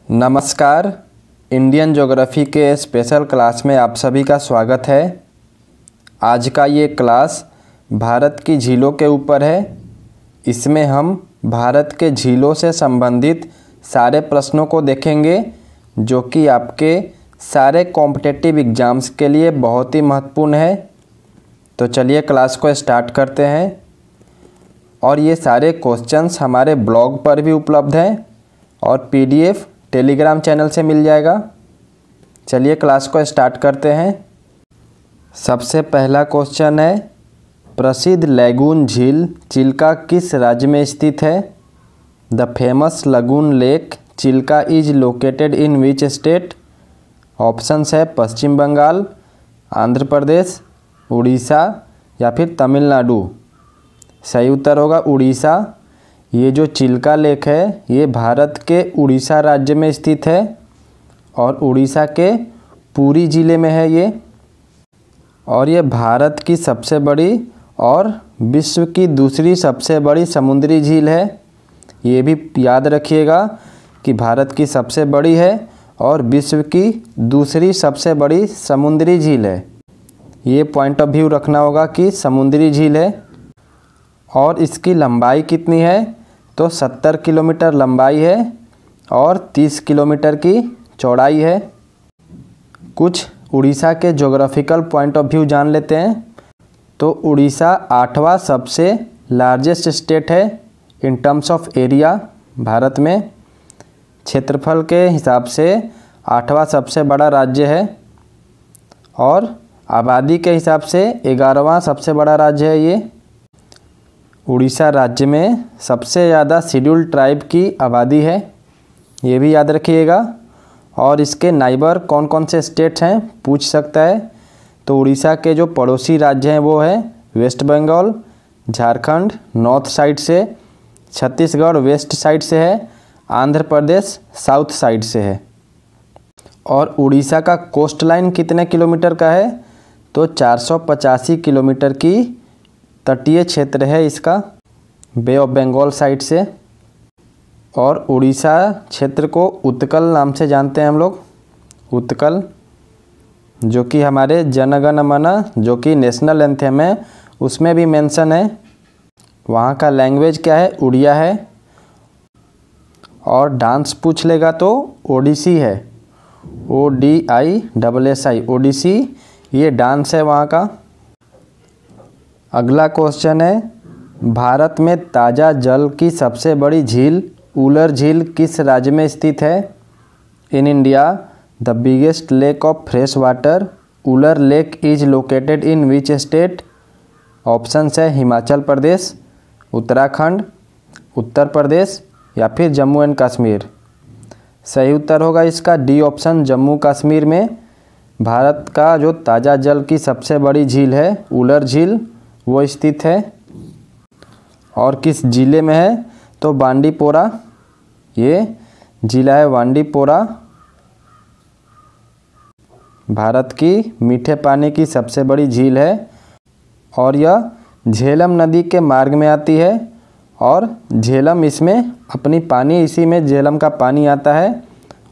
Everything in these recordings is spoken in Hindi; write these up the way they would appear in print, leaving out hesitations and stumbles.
नमस्कार। इंडियन ज्योग्राफी के स्पेशल क्लास में आप सभी का स्वागत है। आज का ये क्लास भारत की झीलों के ऊपर है। इसमें हम भारत के झीलों से संबंधित सारे प्रश्नों को देखेंगे जो कि आपके सारे कॉम्पिटिटिव एग्ज़ाम्स के लिए बहुत ही महत्वपूर्ण है। तो चलिए क्लास को स्टार्ट करते हैं। और ये सारे क्वेश्चंस हमारे ब्लॉग पर भी उपलब्ध हैं और PDF टेलीग्राम चैनल से मिल जाएगा। चलिए क्लास को स्टार्ट करते हैं। सबसे पहला क्वेश्चन है, प्रसिद्ध लैगून झील चिल्का किस राज्य में स्थित है? The famous lagoon lake Chilka is located in which state? Options है पश्चिम बंगाल, आंध्र प्रदेश, उड़ीसा या फिर तमिलनाडु। सही उत्तर होगा उड़ीसा। ये जो चिल्का लेक है ये भारत के उड़ीसा राज्य में स्थित है और उड़ीसा के पुरी ज़िले में है ये। और ये भारत की सबसे बड़ी और विश्व की दूसरी सबसे बड़ी समुद्री झील है। ये भी याद रखिएगा कि भारत की सबसे बड़ी है और विश्व की दूसरी सबसे बड़ी समुद्री झील है। ये पॉइंट ऑफ व्यू रखना होगा कि समुद्री झील है। और इसकी लंबाई कितनी है? तो 70 किलोमीटर लंबाई है और 30 किलोमीटर की चौड़ाई है। कुछ उड़ीसा के ज्योग्राफिकल पॉइंट ऑफ व्यू जान लेते हैं। तो उड़ीसा 8वां सबसे लार्जेस्ट स्टेट है in terms of area Bharat में। क्षेत्रफल के हिसाब से 8वां सबसे बड़ा राज्य है और आबादी के हिसाब से 11वां सबसे बड़ा राज्य है ये। उड़ीसा राज्य में सबसे ज़्यादा शेड्यूल्ड ट्राइब की आबादी है, ये भी याद रखिएगा। और इसके नाइबर कौन कौन से स्टेट्स हैं पूछ सकता है। तो उड़ीसा के जो पड़ोसी राज्य हैं वो है west Bengal, Jharkhand north side से, छत्तीसगढ़ वेस्ट साइड से है, आंध्र प्रदेश साउथ साइड से है। और उड़ीसा का कोस्ट लाइन कितने किलोमीटर का है? तो 485 किलोमीटर की तटीय क्षेत्र है इसका, बे ऑफ बंगाल साइड से। और उड़ीसा क्षेत्र को उत्कल नाम से जानते हैं हम लोग, उत्कल, जो कि हमारे जनगण मन जो कि नेशनल एंथम है उसमें भी मेंशन है। वहाँ का लैंग्वेज क्या है? उड़िया है। और डांस पूछ लेगा तो ओडिसी है, ODISSI, ओडिसी ये डांस है वहाँ का। अगला क्वेश्चन है, भारत में ताज़ा जल की सबसे बड़ी झील उलर झील किस राज्य में स्थित है? In India the biggest lake of fresh water Wular lake is located in which state? Options है हिमाचल प्रदेश, उत्तराखंड, उत्तर प्रदेश या फिर जम्मू एंड कश्मीर। सही उत्तर होगा इसका डी ऑप्शन, जम्मू कश्मीर में भारत का जो ताज़ा जल की सबसे बड़ी झील है उलर झील वो स्थित है। और किस ज़िले में है? तो बांदीपोरा, ये ज़िला है बांदीपोरा। भारत की मीठे पानी की सबसे बड़ी झील है और यह झेलम नदी के मार्ग में आती है। और झेलम इसमें अपनी पानी, इसी में झेलम का पानी आता है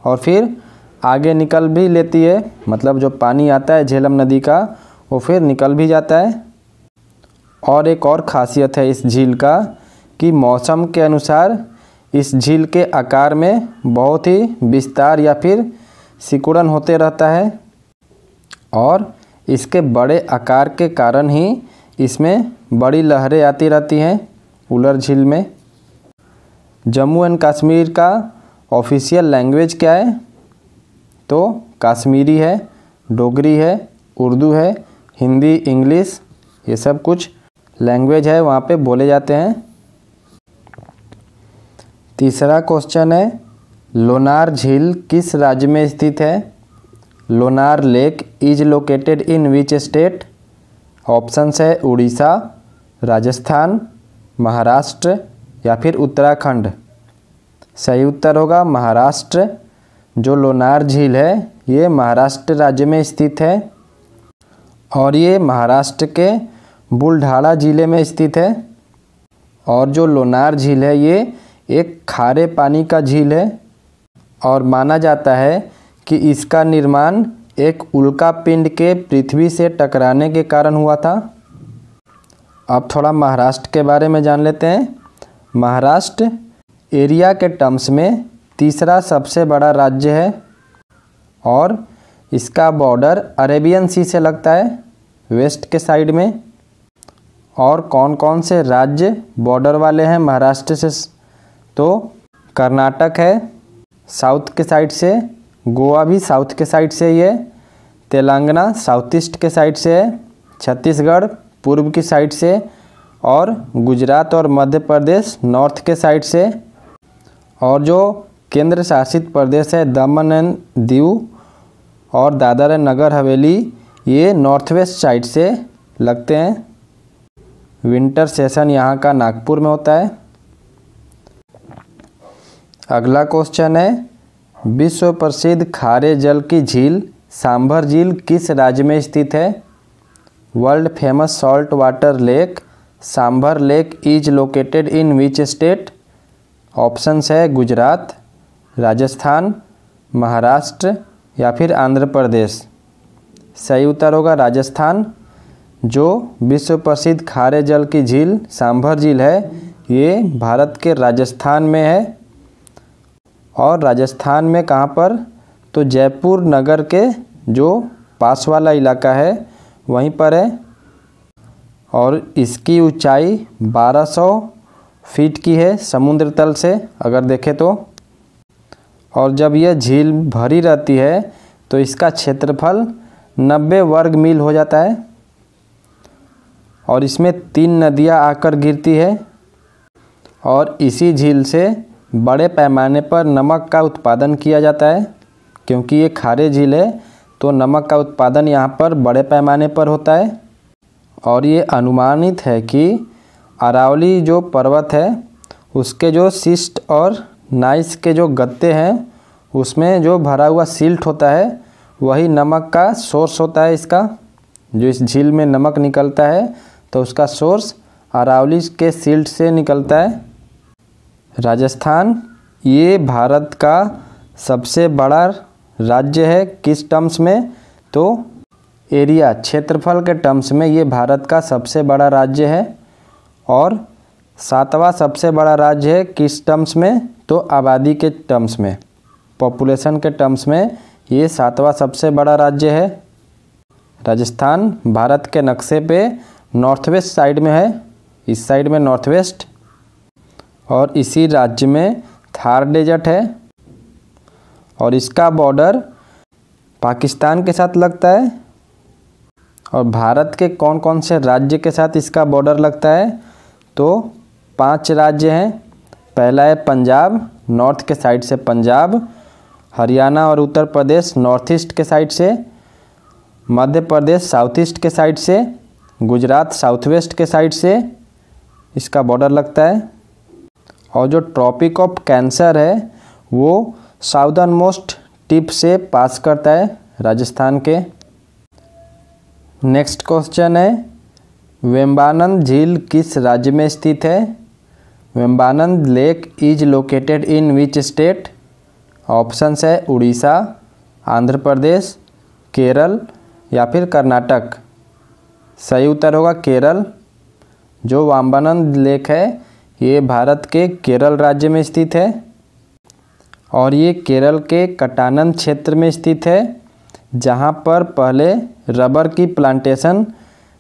और फिर आगे निकल भी लेती है। मतलब जो पानी आता है झेलम नदी का वो फिर निकल भी जाता है। और एक और ख़ासियत है इस झील का कि मौसम के अनुसार इस झील के आकार में बहुत ही विस्तार या फिर सिकुड़न होते रहता है। और इसके बड़े आकार के कारण ही इसमें बड़ी लहरें आती रहती हैं उलर झील में। जम्मू एंड कश्मीर का ऑफिशियल लैंग्वेज क्या है? तो कश्मीरी है, डोगरी है, उर्दू है, हिंदी, इंग्लिश, ये सब कुछ लैंग्वेज है वहाँ पे बोले जाते हैं। तीसरा क्वेश्चन है, लोनार झील किस राज्य में स्थित है? Lonar lake is located in which state? Options है उड़ीसा, राजस्थान, महाराष्ट्र या फिर उत्तराखंड। सही उत्तर होगा महाराष्ट्र। जो लोनार झील है ये महाराष्ट्र राज्य में स्थित है और ये महाराष्ट्र के बुलढाणा ज़िले में स्थित है। और जो लोनार झील है ये एक खारे पानी का झील है और माना जाता है कि इसका निर्माण एक उल्का पिंड के पृथ्वी से टकराने के कारण हुआ था। अब थोड़ा महाराष्ट्र के बारे में जान लेते हैं। महाराष्ट्र एरिया के टर्म्स में तीसरा सबसे बड़ा राज्य है और इसका बॉर्डर अरेबियन सी से लगता है वेस्ट के साइड में। और कौन कौन से राज्य बॉर्डर वाले हैं महाराष्ट्र से, तो कर्नाटक है साउथ के साइड से, गोवा भी साउथ के साइड से ही है, तेलंगाना साउथ ईस्ट के साइड से है, छत्तीसगढ़ पूर्व की साइड से और गुजरात और मध्य प्रदेश नॉर्थ के साइड से। और जो केंद्र शासित प्रदेश है दमन एंड दीव और दादर एंड नगर हवेली, ये नॉर्थ वेस्ट साइड से लगते हैं। विंटर सेशन यहाँ का नागपुर में होता है। अगला क्वेश्चन है, विश्व प्रसिद्ध खारे जल की झील सांभर झील किस राज्य में स्थित है? World famous salt water lake sambar lake is located in which state? Options है गुजरात, राजस्थान, महाराष्ट्र या फिर आंध्र प्रदेश। सही उत्तर होगा राजस्थान। जो विश्व प्रसिद्ध खारे जल की झील सांभर झील है ये भारत के राजस्थान में है। और राजस्थान में कहाँ पर? तो जयपुर नगर के जो पास वाला इलाका है वहीं पर है। और इसकी ऊंचाई 1200 फीट की है समुद्र तल से अगर देखें तो। और जब यह झील भरी रहती है तो इसका क्षेत्रफल 90 वर्ग मील हो जाता है। और इसमें 3 नदियां आकर गिरती है और इसी झील से बड़े पैमाने पर नमक का उत्पादन किया जाता है। क्योंकि ये खारे झील है तो नमक का उत्पादन यहाँ पर बड़े पैमाने पर होता है। और ये अनुमानित है कि अरावली जो पर्वत है उसके जो शिस्ट और नाइस के जो गत्ते हैं उसमें जो भरा हुआ सिल्ट होता है वही नमक का सोर्स होता है। इसका जो इस झील में नमक निकलता है तो उसका सोर्स अरावली के सिल्ट से निकलता है। राजस्थान ये भारत का सबसे बड़ा राज्य है किस टर्म्स में? तो एरिया क्षेत्रफल के टर्म्स में ये भारत का सबसे बड़ा राज्य है। और 7वां सबसे बड़ा राज्य है किस टर्म्स में? तो आबादी के टर्म्स में, पॉपुलेशन के टर्म्स में ये 7वां सबसे बड़ा राज्य है। राजस्थान भारत के नक्शे पे नॉर्थ वेस्ट साइड में है, इस साइड में नॉर्थ वेस्ट। और इसी राज्य में थार डेजर्ट है और इसका बॉर्डर पाकिस्तान के साथ लगता है। और भारत के कौन कौन से राज्य के साथ इसका बॉर्डर लगता है? तो 5 राज्य हैं। पहला है पंजाब, नॉर्थ के साइड से पंजाब, हरियाणा और उत्तर प्रदेश नॉर्थ ईस्ट के साइड से, मध्य प्रदेश साउथ ईस्ट के साइड से, गुजरात साउथ वेस्ट के साइड से इसका बॉर्डर लगता है। और जो ट्रॉपिक ऑफ कैंसर है वो साउदर्न मोस्ट टिप से पास करता है राजस्थान के। नेक्स्ट क्वेश्चन है, वेम्बानंद झील किस राज्य में स्थित है? Vembanad lake is located in which state? Options है उड़ीसा, आंध्र प्रदेश, केरल या फिर कर्नाटक। सही उत्तर होगा केरल। जो वेम्बानंद लेक है ये भारत के केरल राज्य में स्थित है और ये केरल के कटानन क्षेत्र में स्थित है जहाँ पर पहले रबर की प्लांटेशन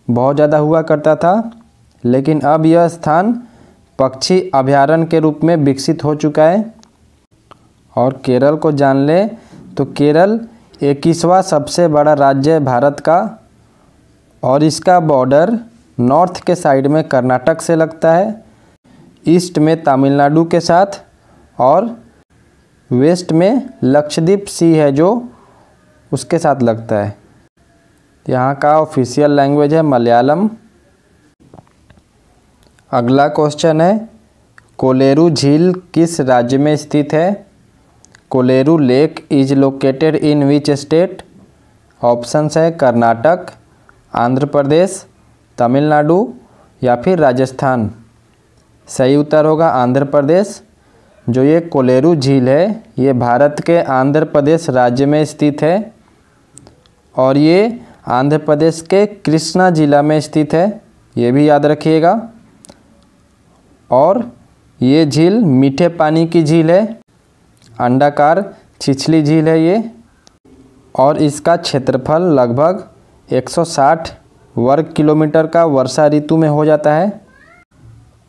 बहुत ज़्यादा हुआ करता था, लेकिन अब यह स्थान पक्षी अभयारण्य के रूप में विकसित हो चुका है। और केरल को जान ले तो केरल 21वां सबसे बड़ा राज्य है भारत का और इसका बॉर्डर नॉर्थ के साइड में कर्नाटक से लगता है, ईस्ट में तमिलनाडु के साथ और वेस्ट में लक्षद्वीप सी है जो उसके साथ लगता है। यहाँ का ऑफिशियल लैंग्वेज है मलयालम। अगला क्वेश्चन है, कोलेरू झील किस राज्य में स्थित है? Kolleru lake is located in which state? Options है कर्नाटक, आंध्र प्रदेश, तमिलनाडु या फिर राजस्थान। सही उत्तर होगा आंध्र प्रदेश। जो ये कोलेरू झील है ये भारत के आंध्र प्रदेश राज्य में स्थित है और ये आंध्र प्रदेश के कृष्णा जिला में स्थित है, ये भी याद रखिएगा। और ये झील मीठे पानी की झील है, अंडाकार छिछली झील है ये, और इसका क्षेत्रफल लगभग 160 वर्ग किलोमीटर का वर्षा ऋतु में हो जाता है।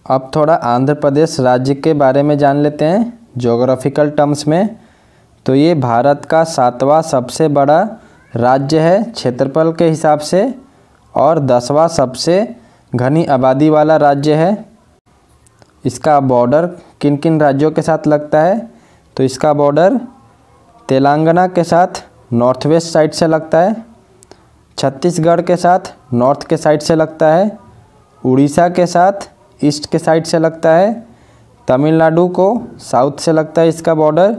अब थोड़ा आंध्र प्रदेश राज्य के बारे में जान लेते हैं ज्योग्राफिकल टर्म्स में। तो ये भारत का 7वां सबसे बड़ा राज्य है क्षेत्रफल के हिसाब से और 10वां सबसे घनी आबादी वाला राज्य है। इसका बॉर्डर किन किन राज्यों के साथ लगता है? तो इसका बॉर्डर तेलंगाना के साथ नॉर्थ वेस्ट साइड से लगता है, छत्तीसगढ़ के साथ नॉर्थ के साइड से लगता है, उड़ीसा के साथ ईस्ट के साइड से लगता है, तमिलनाडु को साउथ से लगता है इसका बॉर्डर,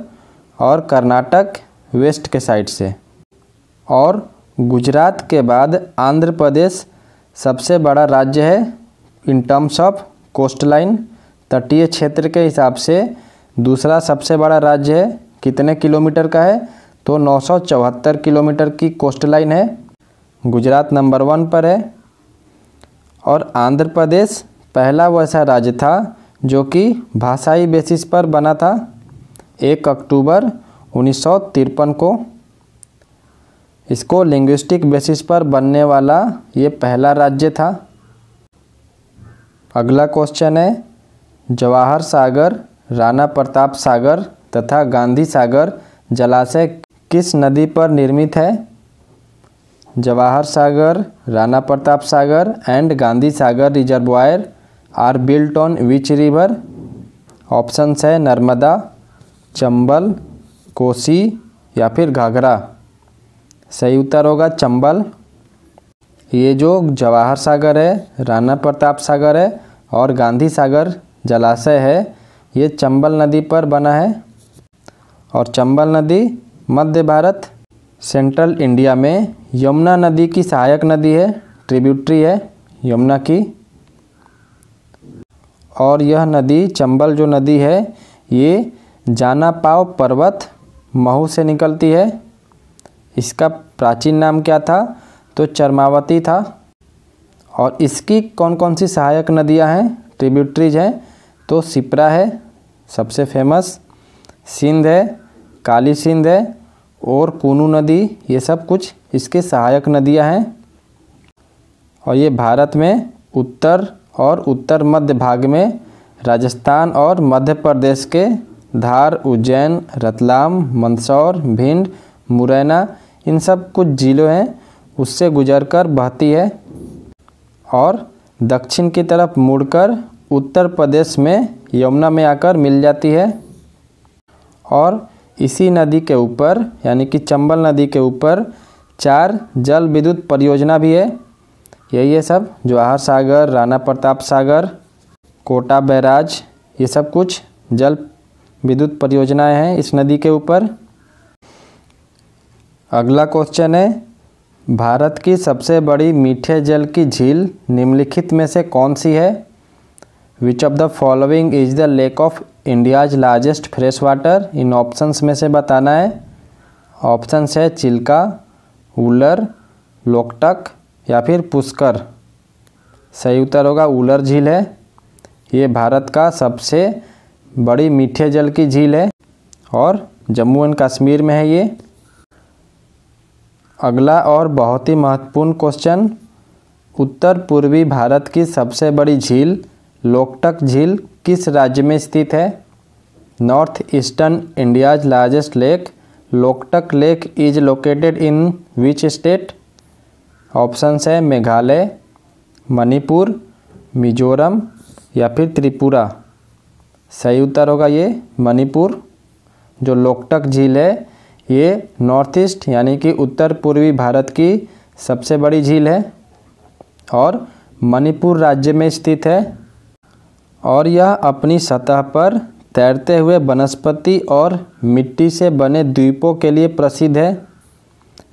और कर्नाटक वेस्ट के साइड से। और गुजरात के बाद आंध्र प्रदेश सबसे बड़ा राज्य है in terms of coast line, तटीय क्षेत्र के हिसाब से दूसरा सबसे बड़ा राज्य है। कितने किलोमीटर का है? तो 974 किलोमीटर की कोस्ट लाइन है। गुजरात नंबर 1 पर है। और आंध्र प्रदेश पहला वैसा राज्य था जो कि भाषाई बेसिस पर बना था 1 अक्टूबर 1953 को। इसको लिंग्विस्टिक बेसिस पर बनने वाला ये पहला राज्य था। अगला क्वेश्चन है, जवाहर सागर, राणा प्रताप सागर तथा गांधी सागर जलाशय किस नदी पर निर्मित है? Jawahar Sagar, Rana Pratap Sagar and Gandhi Sagar reservoir are built on which river? Options है नर्मदा, चंबल, कोसी या फिर घाघरा। सही उत्तर होगा चंबल। ये जो जवाहर सागर है, राणा प्रताप सागर है और गांधी सागर जलाशय है, ये चंबल नदी पर बना है। और चंबल नदी मध्य भारत सेंट्रल इंडिया में यमुना नदी की सहायक नदी है, ट्रिब्यूटरी है यमुना की। और यह नदी चंबल जो नदी है ये जानापाव पर्वत महू से निकलती है। इसका प्राचीन नाम क्या था? तो चरमावती था। और इसकी कौन कौन सी सहायक नदियां हैं, ट्रिब्यूटरीज हैं? तो सिप्रा है सबसे फेमस, सिंध है, काली सिंध है और कूनू नदी, ये सब कुछ इसके सहायक नदियां हैं। और ये भारत में उत्तर और उत्तर मध्य भाग में राजस्थान और मध्य प्रदेश के धार, उज्जैन, रतलाम, मंदसौर, भिंड, मुरैना, इन सब कुछ जिलों हैं उससे गुजरकर बहती है और दक्षिण की तरफ मुड़कर उत्तर प्रदेश में यमुना में आकर मिल जाती है। और इसी नदी के ऊपर यानी कि चंबल नदी के ऊपर 4 जल विद्युत परियोजना भी है। यही है सब, जवाहर सागर, राणा प्रताप सागर, कोटा बैराज, ये सब कुछ जल विद्युत परियोजनाएं हैं इस नदी के ऊपर। अगला क्वेश्चन है, भारत की सबसे बड़ी मीठे जल की झील निम्नलिखित में से कौन सी है? विच of the following is the lake of India's largest fresh water? In options में से बताना है। ऑप्शंस है चिल्का, उलर, लोकटक या फिर पुष्कर। सही उत्तर होगा उलर झील है। ये भारत का सबसे बड़ी मीठे जल की झील है और जम्मू एंड कश्मीर में है ये। अगला और बहुत ही महत्वपूर्ण क्वेश्चन, उत्तर पूर्वी भारत की सबसे बड़ी झील लोकटक झील किस राज्य में स्थित है? North eastern India's largest lake Loktak lake is located in which state? Options है मेघालय, मणिपुर, मिजोरम या फिर त्रिपुरा। सही उत्तर होगा ये मणिपुर। जो लोकटक झील है ये नॉर्थ ईस्ट यानी कि उत्तर पूर्वी भारत की सबसे बड़ी झील है और मणिपुर राज्य में स्थित है। और यह अपनी सतह पर तैरते हुए वनस्पति और मिट्टी से बने द्वीपों के लिए प्रसिद्ध है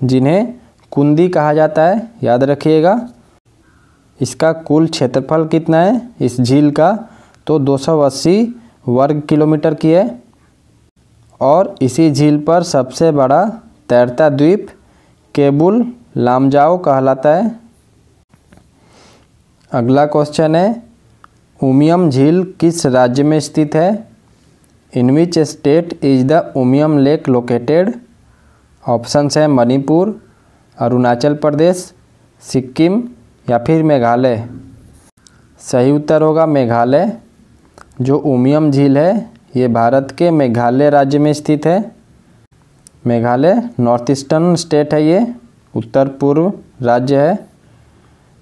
जिन्हें कुंदी कहा जाता है, याद रखिएगा। इसका कुल क्षेत्रफल कितना है इस झील का? तो 280 वर्ग किलोमीटर की है और इसी झील पर सबसे बड़ा तैरता द्वीप केबुल लामजाओ कहलाता है। अगला क्वेश्चन है, उमियम झील किस राज्य में स्थित है? In which state is the Umiam lake located? Options हैं मणिपुर, अरुणाचल प्रदेश, सिक्किम या फिर मेघालय। सही उत्तर होगा मेघालय। जो उमियम झील है ये भारत के मेघालय राज्य में स्थित है। मेघालय नॉर्थ ईस्टर्न स्टेट है, ये उत्तर पूर्व राज्य है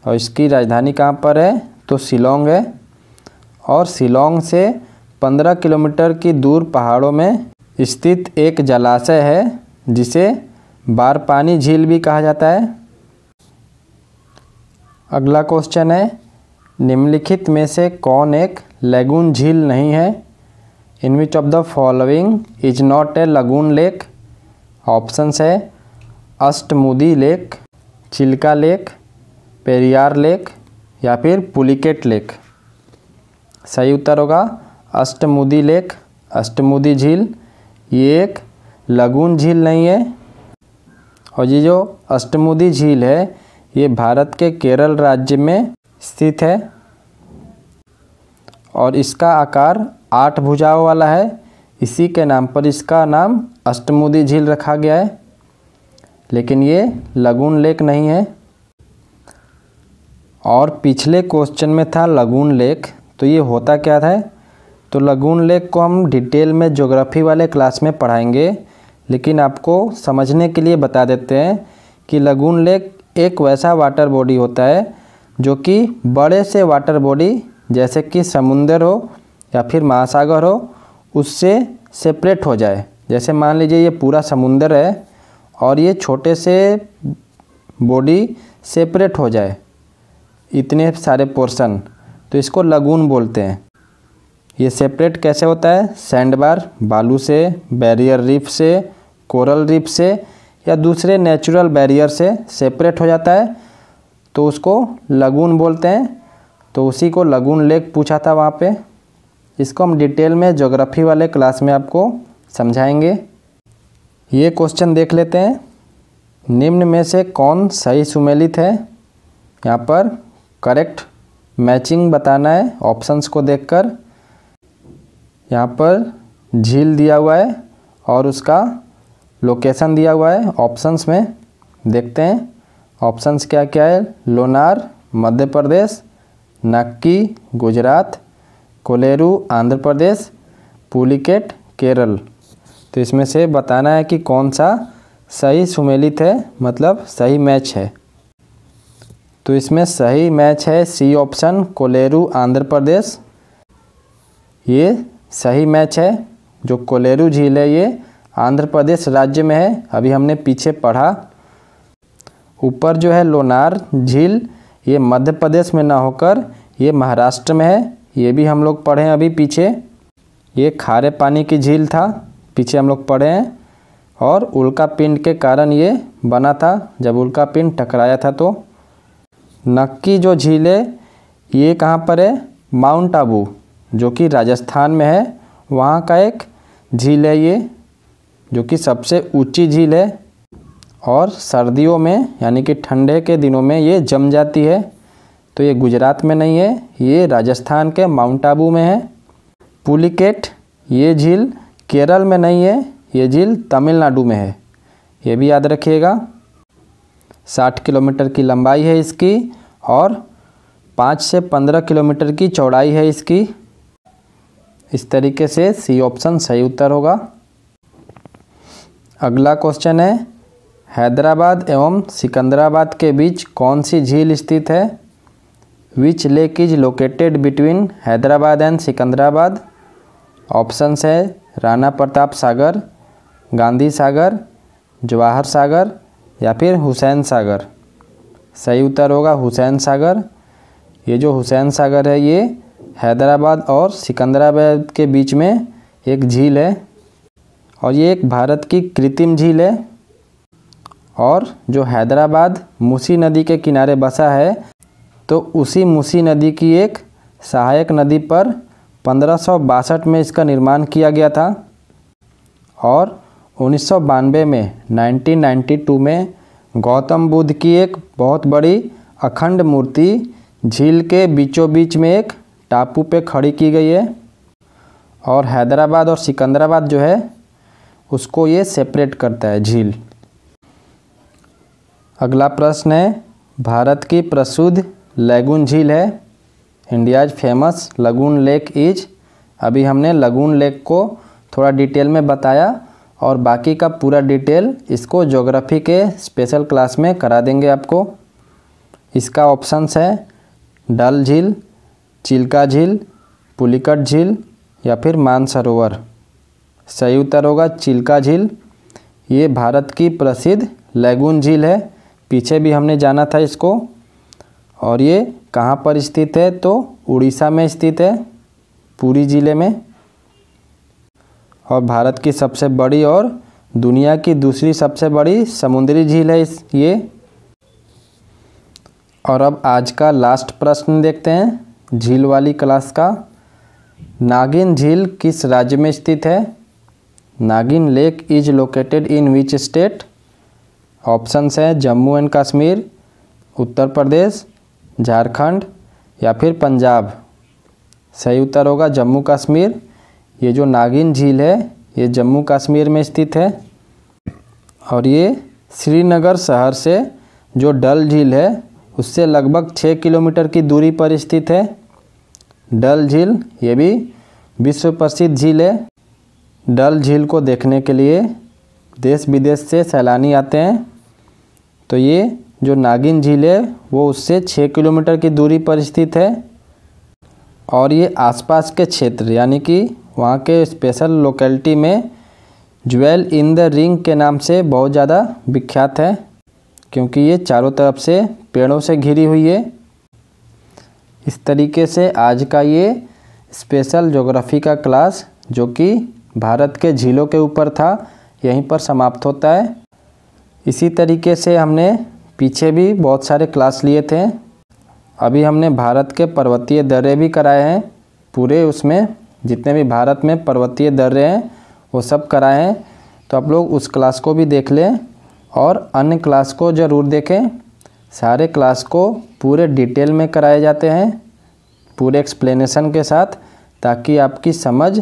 और इसकी राजधानी कहाँ पर है? तो शिलोंग है। और शिलोंग से 15 किलोमीटर की दूर पहाड़ों में स्थित एक जलाशय है जिसे बारपानी झील भी कहा जाता है। अगला क्वेश्चन है, निम्नलिखित में से कौन एक लैगून झील नहीं है? In which of the following is not a lagoon lake? Options है Ashtamudi lake, Chilika lake, Periyar lake या फिर पुलिकेट लेक। सही उत्तर होगा अष्टमुदी लेक, अष्टमुदी झील। ये एक लगून झील नहीं है और ये जो अष्टमुदी झील है ये भारत के केरल राज्य में स्थित है और इसका आकार 8 भुजाओं वाला है। इसी के नाम पर इसका नाम अष्टमुदी झील रखा गया है, लेकिन ये लगून लेक नहीं है। और पिछले क्वेश्चन में था लगून लेक, तो ये होता क्या था? तो लगून लेक को हम डिटेल में ज्योग्राफी वाले क्लास में पढ़ाएंगे, लेकिन आपको समझने के लिए बता देते हैं कि लगून लेक एक वैसा वाटर बॉडी होता है जो कि बड़े से वाटर बॉडी जैसे कि समुंदर हो या फिर महासागर हो उससे सेपरेट हो जाए। जैसे मान लीजिए ये पूरा समुंदर है और ये छोटे से बॉडी सेपरेट हो जाए, इतने सारे पोर्शन, तो इसको लगून बोलते हैं। ये सेपरेट कैसे होता है? सैंड बार, बालू से, बैरियर रीफ से, कोरल रीफ से या दूसरे नेचुरल बैरियर से सेपरेट हो जाता है, तो उसको लगून बोलते हैं। तो उसी को लगून लेक पूछा था वहाँ पे। इसको हम डिटेल में ज्योग्राफी वाले क्लास में आपको समझाएंगे। ये क्वेश्चन देख लेते हैं, निम्न में से कौन सही सुमेलित है? यहाँ पर करेक्ट मैचिंग बताना है ऑप्शंस को देखकर। यहाँ पर झील दिया हुआ है और उसका लोकेशन दिया हुआ है ऑप्शंस में। देखते हैं ऑप्शंस क्या क्या है। लोनार मध्य प्रदेश, नक्की गुजरात, कोलेरू आंध्र प्रदेश, पुलिकेट केरल। तो इसमें से बताना है कि कौन सा सही सुमेलित है, मतलब सही मैच है। तो इसमें सही मैच है सी ऑप्शन, कोलेरू आंध्र प्रदेश। ये सही मैच है। जो कोलेरू झील है ये आंध्र प्रदेश राज्य में है, अभी हमने पीछे पढ़ा। ऊपर जो है लोनार झील ये मध्य प्रदेश में ना होकर ये महाराष्ट्र में है, ये भी हम लोग पढ़े हैं अभी पीछे। ये खारे पानी की झील था, पीछे हम लोग पढ़े हैं। और उल्का पिंड के कारण ये बना था, जब उल्का पिंड टकराया था। तो नक्की जो झील है ये कहाँ पर है? माउंट आबू जो कि राजस्थान में है, वहाँ का एक झील है ये, जो कि सबसे ऊंची झील है। और सर्दियों में यानी कि ठंडे के दिनों में ये जम जाती है। तो ये गुजरात में नहीं है, ये राजस्थान के माउंट आबू में है। पुलिकेट ये झील केरल में नहीं है, ये झील तमिलनाडु में है, ये भी याद रखिएगा। 60 किलोमीटर की लंबाई है इसकी और 5 से 15 किलोमीटर की चौड़ाई है इसकी। इस तरीके से सी ऑप्शन सही उत्तर होगा। अगला क्वेश्चन है, हैदराबाद एवं सिकंदराबाद के बीच कौन सी झील स्थित है? Which lake is located between Hyderabad and Secunderabad? Options है राणा प्रताप सागर, गांधी सागर, जवाहर सागर या फिर हुसैन सागर। सही उत्तर होगा हुसैन सागर। ये जो हुसैन सागर है ये हैदराबाद और सिकंदराबाद के बीच में एक झील है और ये एक भारत की कृत्रिम झील है। और जो हैदराबाद मूसी नदी के किनारे बसा है, तो उसी मूसी नदी की एक सहायक नदी पर 1562 में इसका निर्माण किया गया था और 1992 में 1992 में गौतम बुद्ध की एक बहुत बड़ी अखंड मूर्ति झील के बीचों बीच में एक टापू पे खड़ी की गई है और हैदराबाद और सिकंदराबाद जो है उसको ये सेपरेट करता है झील। अगला प्रश्न है, भारत की प्रसिद्ध लगून झील है। India's famous lagoon lake is. अभी हमने लगून लेक को थोड़ा डिटेल में बताया और बाकी का पूरा डिटेल इसको ज्योग्राफी के स्पेशल क्लास में करा देंगे आपको। इसका ऑप्शंस है डल झील, चिल्का झील, पुलिकट झील या फिर मानसरोवर। सही उत्तर होगा चिल्का झील। ये भारत की प्रसिद्ध लगून झील है, पीछे भी हमने जाना था इसको। और ये कहाँ पर स्थित है तो उड़ीसा में स्थित है, पुरी ज़िले में। और भारत की सबसे बड़ी और दुनिया की दूसरी सबसे बड़ी समुद्री झील है ये। और अब आज का लास्ट प्रश्न देखते हैं झील वाली क्लास का। नागिन झील किस राज्य में स्थित है? नागिन lake is located in which state? Options है जम्मू एंड कश्मीर, उत्तर प्रदेश, झारखंड या फिर पंजाब। सही उत्तर होगा जम्मू कश्मीर। ये जो नागिन झील है ये जम्मू कश्मीर में स्थित है। और ये श्रीनगर शहर से जो डल झील है उससे लगभग 6 किलोमीटर की दूरी पर स्थित है। डल झील ये भी विश्व प्रसिद्ध झील है। डल झील को देखने के लिए देश विदेश से सैलानी आते हैं। तो ये जो नागिन झील है वो उससे 6 किलोमीटर की दूरी पर स्थित है। और ये आसपास के क्षेत्र यानी कि वहाँ के स्पेशल लोकेलिटी में ज्वेल इन द रिंग के नाम से बहुत ज़्यादा विख्यात है, क्योंकि ये चारों तरफ से पेड़ों से घिरी हुई है। इस तरीके से आज का ये स्पेशल ज्योग्राफी का क्लास जो कि भारत के झीलों के ऊपर था यहीं पर समाप्त होता है। इसी तरीके से हमने पीछे भी बहुत सारे क्लास लिए थे। अभी हमने भारत के पर्वतीय दर्रे भी कराए हैं, पूरे उसमें जितने भी भारत में पर्वतीय दर्रे हैं वो सब कराए हैं। तो आप लोग उस क्लास को भी देख लें और अन्य क्लास को ज़रूर देखें। सारे क्लास को पूरे डिटेल में कराए जाते हैं, पूरे एक्सप्लेनेशन के साथ, ताकि आपकी समझ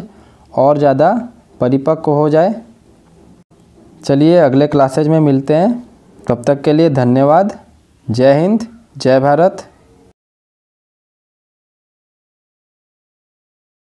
और ज़्यादा परिपक्व हो जाए। चलिए अगले क्लासेज में मिलते हैं, तब तक के लिए धन्यवाद। जय हिंद, जय भारत।